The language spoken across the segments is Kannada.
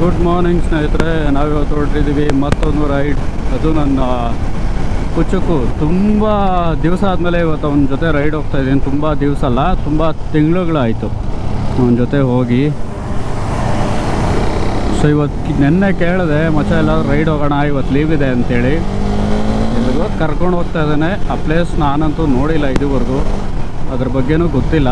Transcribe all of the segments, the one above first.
ಗುಡ್ ಮಾರ್ನಿಂಗ್ ಸ್ನೇಹಿತರೆ, ನಾವಿವತ್ತು ಹೊರಟಿದ್ದೀವಿ ಮತ್ತೊಂದು ರೈಡ್. ಅದು ನನ್ನ ಕುಚುಕು. ತುಂಬ ದಿವಸ ಆದಮೇಲೆ ಇವತ್ತು ಅವನ ಜೊತೆ ರೈಡ್ ಹೋಗ್ತಾ ಇದ್ದೀನಿ. ತುಂಬ ದಿವಸ ಅಲ್ಲ, ತುಂಬ ತಿಂಗಳುಗಳಾಯಿತು ಅವನ ಜೊತೆ ಹೋಗಿ. ಸೊ ಇವತ್ತು ನೆನ್ನೆ ಕೇಳಿದೆ, ಮಚ್ಚ ಎಲ್ಲ ರೈಡ್ ಹೋಗೋಣ, ಇವತ್ತು ಲೀವ್ ಇದೆ ಅಂತೇಳಿ. ಇಲ್ಲಿಗೆ ಕರ್ಕೊಂಡು ಹೋಗ್ತಾ ಇದ್ದಾನೆ. ಆ ಪ್ಲೇಸ್ ನಾನಂತೂ ನೋಡಿಲ್ಲ ಇದುವರೆಗೂ, ಅದ್ರ ಬಗ್ಗೆನೂ ಗೊತ್ತಿಲ್ಲ.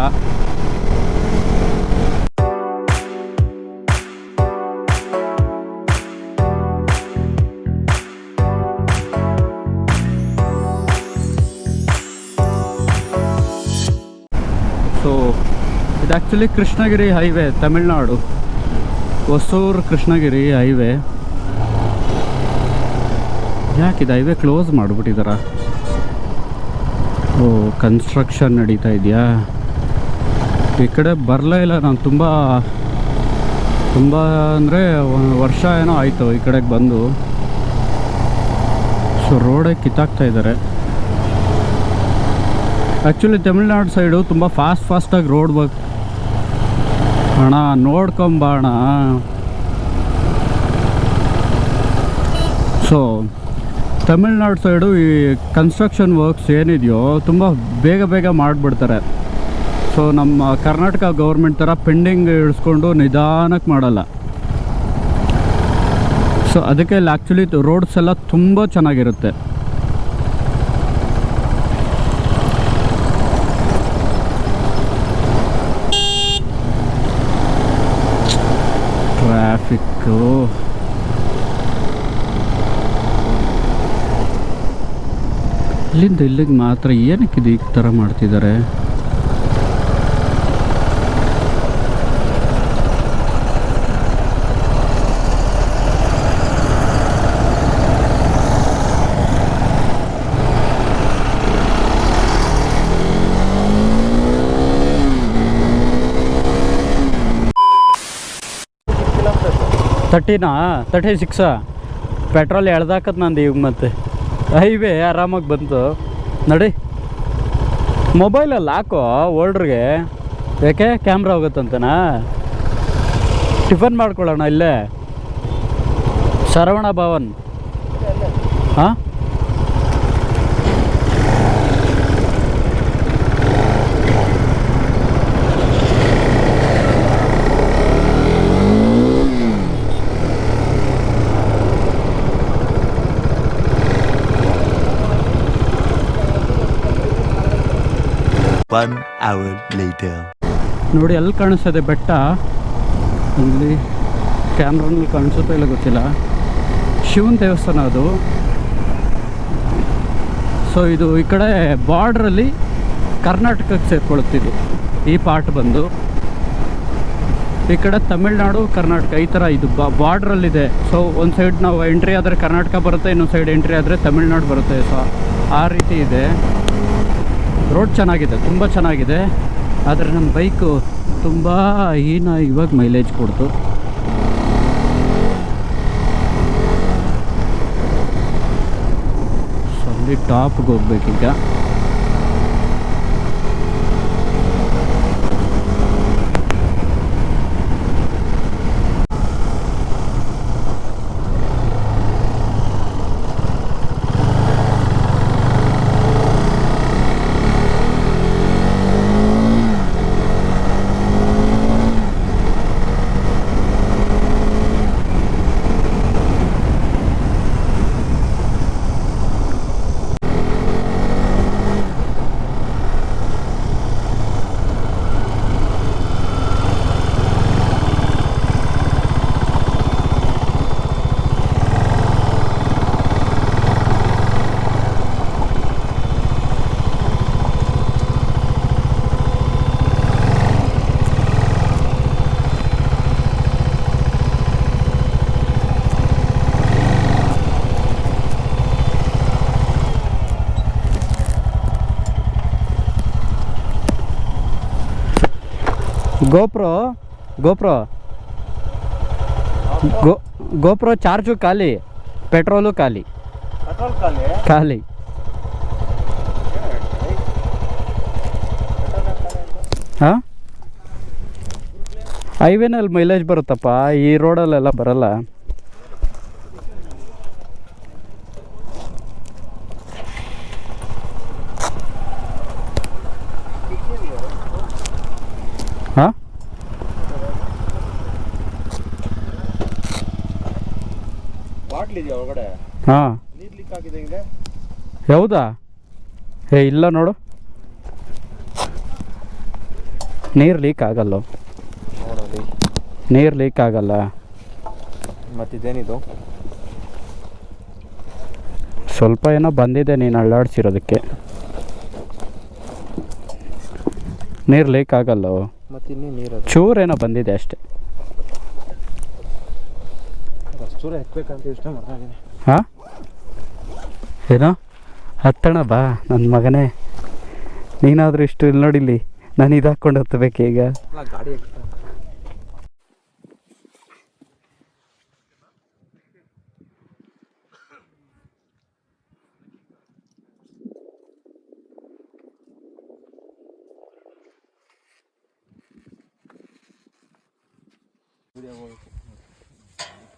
ಸೊ ಇದು actually Krishnagiri highway, Tamil Nadu Hosur Krishnagiri highway. ಯಾಕಿದೆ ಹೈವೇ ಕ್ಲೋಸ್ ಮಾಡಿಬಿಟ್ಟಿದ್ದಾರ? ಓ, ಕನ್ಸ್ಟ್ರಕ್ಷನ್ ನಡೀತಾ ಇದೆಯಾ? ಈ ಕಡೆ ಬರಲೇ ಇಲ್ಲ ನಾನು. ತುಂಬ ಅಂದರೆ ವರ್ಷ ಏನೋ ಆಯಿತು ಈ ಕಡೆಗೆ ಬಂದು. ಸೊ ರೋಡೇ ಕಿತ್ತಾಕ್ತಾ ಇದ್ದಾರೆ. ಆ್ಯಕ್ಚುಲಿ ತಮಿಳ್ನಾಡು ಸೈಡು ತುಂಬ ಫಾಸ್ಟಾಗಿ ರೋಡ್ ಅಣ್ಣ ನೋಡ್ಕೊಂಬಾಣ. ಸೊ ತಮಿಳ್ನಾಡು ಸೈಡು ಈ ಕನ್ಸ್ಟ್ರಕ್ಷನ್ ವರ್ಕ್ಸ್ ಏನಿದೆಯೋ ತುಂಬ ಬೇಗ ಮಾಡಿಬಿಡ್ತಾರೆ. ಸೊ ನಮ್ಮ ಕರ್ನಾಟಕ ಗೌರ್ಮೆಂಟ್ ಥರ ಪೆಂಡಿಂಗ್ ಇಳಿಸ್ಕೊಂಡು ನಿಧಾನಕ್ಕೆ ಮಾಡಲ್ಲ. ಸೊ ಅದಕ್ಕೆ ಇಲ್ಲಿ ಆ್ಯಕ್ಚುಲಿ ರೋಡ್ಸ್ ಎಲ್ಲ ತುಂಬ ಚೆನ್ನಾಗಿರುತ್ತೆ. ಟ್ರಾಫಿಕ್ಕು ಇಲ್ಲಿಂದ ಇಲ್ಲಿಗೆ ಮಾತ್ರ ಏನಕ್ಕಿದು ಈ ಥರ ಮಾಡ್ತಿದ್ದಾರೆ? ತರ್ಟಿನಾ 36 ಪೆಟ್ರೋಲ್ ಎಳ್ದಾಕತ್ ನಂದು ಈಗ. ಮತ್ತೆ ಹೈವೇ ಆರಾಮಾಗಿ ಬಂತು ನಡಿ. ಮೊಬೈಲಲ್ಲಿ ಹಾಕೋ ಓಲ್ಡ್ರಿಗೆ, ಯಾಕೆ ಕ್ಯಾಮ್ರಾ ಹೋಗುತ್ತಂತನಾ? ಟಿಫನ್ ಮಾಡ್ಕೊಳ್ಳೋಣ ಇಲ್ಲೇ ಶರವಣ ಭವನ್. ಹಾಂ, One hour later. ನೋಡಿ ಎಲ್ಲಿ ಕಾಣಿಸ್ತದೆ ಬೆಟ್ಟ? ಅಲ್ಲಿ ಕ್ಯಾಮ್ರಾನಲ್ಲಿ ಕಾಣಿಸುತ್ತಾ ಇಲ್ಲ ಗೊತ್ತಿಲ್ಲ. ಶಿವನ ದೇವಸ್ಥಾನ ಅದು. ಸೊ ಇದು ಈ ಕಡೆ ಬಾರ್ಡ್ರಲ್ಲಿ ಕರ್ನಾಟಕಕ್ಕೆ ಸೇರ್ಕೊಳುತ್ತಿದ್ದು ಈ ಪಾರ್ಟ್ ಬಂದು. ಈ ಕಡೆ ತಮಿಳ್ನಾಡು ಕರ್ನಾಟಕ ಈ ಥರ ಇದು ಬಾರ್ಡ್ರಲ್ಲಿದೆ. ಸೊ ಒಂದು ಸೈಡ್ ನಾವು ಎಂಟ್ರಿ ಆದರೆ ಕರ್ನಾಟಕ ಬರುತ್ತೆ, ಇನ್ನೊಂದು ಸೈಡ್ ಎಂಟ್ರಿ ಆದರೆ ತಮಿಳ್ನಾಡು ಬರುತ್ತೆ. ಸೊ ಆ ರೀತಿ ಇದೆ. ರೋಡ್ ಚೆನ್ನಾಗಿದೆ, ತುಂಬ ಚೆನ್ನಾಗಿದೆ. ಆದರೆ ನನ್ನ ಬೈಕು ತುಂಬ ಇವಾಗ ಮೈಲೇಜ್ ಕೊಡ್ತು. ಸೊ ಅಲ್ಲಿ ಟಾಪ್ಗೆ ಹೋಗ್ಬೇಕೀಗ. ಗೋಪ್ರೋ ಚಾರ್ಜು ಖಾಲಿ, ಪೆಟ್ರೋಲು ಖಾಲಿ. ಖಾಲಿ. ಹಾಂ ಹೈವೇನಲ್ಲಿ ಮೈಲೇಜ್ ಬರುತ್ತಪ್ಪ, ಈ ರೋಡಲ್ಲೆಲ್ಲ ಬರಲ್ಲ. ಹಾಂ, ಬಾಟ್ಲ್ ಇದೆಯಾ ಒಳಗಡೆ? ಹಾಂ, ನೀರು ಲೀಕ್ ಆಗಿದೆ ಹಿಂಗೆ. ಹೌದಾ? ಇಲ್ಲ ನೋಡು, ನೀರು ಲೀಕ್ ಆಗಲ್ಲ. ನೋಡೋದು ನೀರು ಲೀಕ್ ಆಗಲ್ಲ. ಮತ್ತಿದೇನಿದು? ಸ್ವಲ್ಪ ಏನೋ ಬಂದಿದೆ ನೀನು ಅಳ್ಳಾಡ್ಸಿರೋದಕ್ಕೆ. ನೀರು ಲೀಕ್ ಆಗಲ್ಲ. ಮತ್ತಿನ್ನೂ ನೀರು ಚೂರೇನೋ ಬಂದಿದೆ ಅಷ್ಟೆ. ಅಷ್ಟೂರ ಎತ್ತಬೇಕಂತ ಯೋಚನೆ ಮಾಡ್ತಾ ಇದ್ದೀನಿ. ಹಾಂ, ಏನೋ ಹತ್ತಣ ಬಾ ನನ್ನ ಮಗನೇ. ನೀನಾದರೂ ಇಷ್ಟು ಇಲ್ಲಿ ನೋಡಿಲ್ಲಿ, ನಾನು ಇದು ಹಾಕ್ಕೊಂಡು ಹತ್ತಬೇಕು ಈಗ. ಗಾಡಿ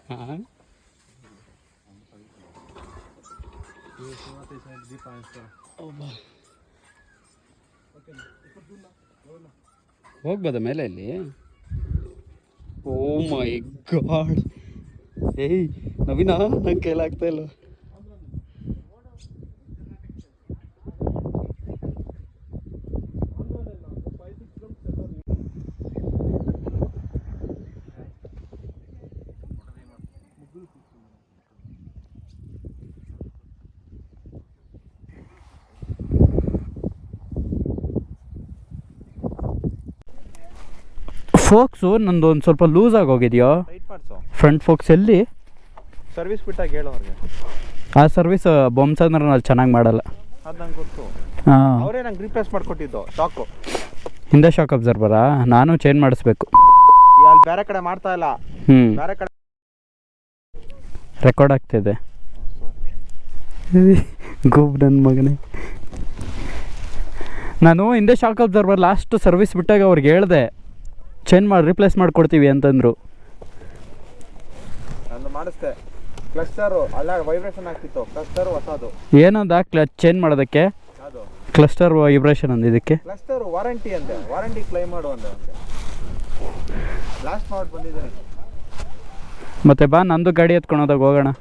ಹಾಂ, ಹೋಗ್ಬೋದ ಮೇಲೆ ಇಲ್ಲಿ? ಓ ಮೈ ಗಾಡ್, ಏಯ್ ನವೀನ, ನಂಗೆ ಕೈಲಾಗ್ತಾ ಇಲ್ಲ. ಫೋಕ್ಸು ನಂದು ಒಂದು ಸ್ವಲ್ಪ ಲೂಸ್ ಆಗಿ ಹೋಗಿದೆಯೋ. ಟೈಟ್ ಮಾಡಿಸೋ. ಫ್ರಂಟ್ ಫೋಕ್ಸ್ ಎಲ್ಲಿ? ಸರ್ವಿಸ್ ಬಿಟ್ಟಾಗ ಹೇಳೋ ಅವ್ರಿಗೆ. ಆ ಸರ್ವಿಸ್ ಬೊಮ್ಸಂದ್ರಲ್ಲಿ ಚೆನ್ನಾಗಿ ಮಾಡಲ್ಲ. ಅದು ನಂಗೆ ಗೊತ್ತು. ಹಾಂ, ಅವರೇ ನಂಗೆ ರೀಪ್ಲೇಸ್ ಮಾಡಿಕೊಟ್ಟಿದ್ದು ಶಾಕು. ಹಿಂದೆ ಶಾಕ್ ಅಬ್ಸರ್ವರಾ? ನಾನು ಚೇಂಜ್ ಮಾಡಿಸ್ಬೇಕು. ಅಲ್ಲಿ ಬೇರೆ ಕಡೆ ಮಾಡ್ತಾ ಇಲ್ಲ, ಬೇರೆ ಕಡೆ ರೆಕಾರ್ಡ್ ಆಗ್ತಿದೆ. ಗೋಬ್ ನನ್ನ ಮಗನೇ. ನಾನು ಹಿಂದೆ ಶಾಕ್ ಅಬ್ಸರ್ವರ್ ಲಾಸ್ಟ್ ಸರ್ವಿಸ್ ಬಿಟ್ಟಾಗ ಅವ್ರಿಗೆ ಹೇಳಿದೆ ಚೇಂಜ್ ಮಾಡಿ ರಿಪ್ಲೇಸ್ ಮಾಡಿಕೊಡ್ತೀವಿ ಅಂತಂದರು. ನಾನು ಮಾಡಿಸ್ದೆ. ಕ್ಲಸ್ಟರು ಅಲ್ಲ ವೈಬ್ರೇಷನ್ ಆಗ್ತಿತ್ತು. ಕ್ಲಸ್ಟರು ಹೊಸದು. ಏನಂದ ಚೇಂಜ್ ಮಾಡೋದಕ್ಕೆ? ಅದು ಕ್ಲಸ್ಟರ್ ವೈಬ್ರೇಷನ್ ಅಂದ. ಇದಕ್ಕೆ ಕ್ಲಸ್ಟರು ವಾರಂಟಿ ಅಂದೆ. ವಾರಂಟಿ ಕ್ಲೈಮ್ ಮಾಡು ಅಂದೆ. ಲಾಸ್ಟ್ ಮಾಡಿ ಬಂದಿದ್ದೀನಿ. ಮತ್ತೆ ಬಾ, ನಂದು ಗಾಡಿ ಎತ್ಕೊಳೋದಾಗ ಹೋಗೋಣ.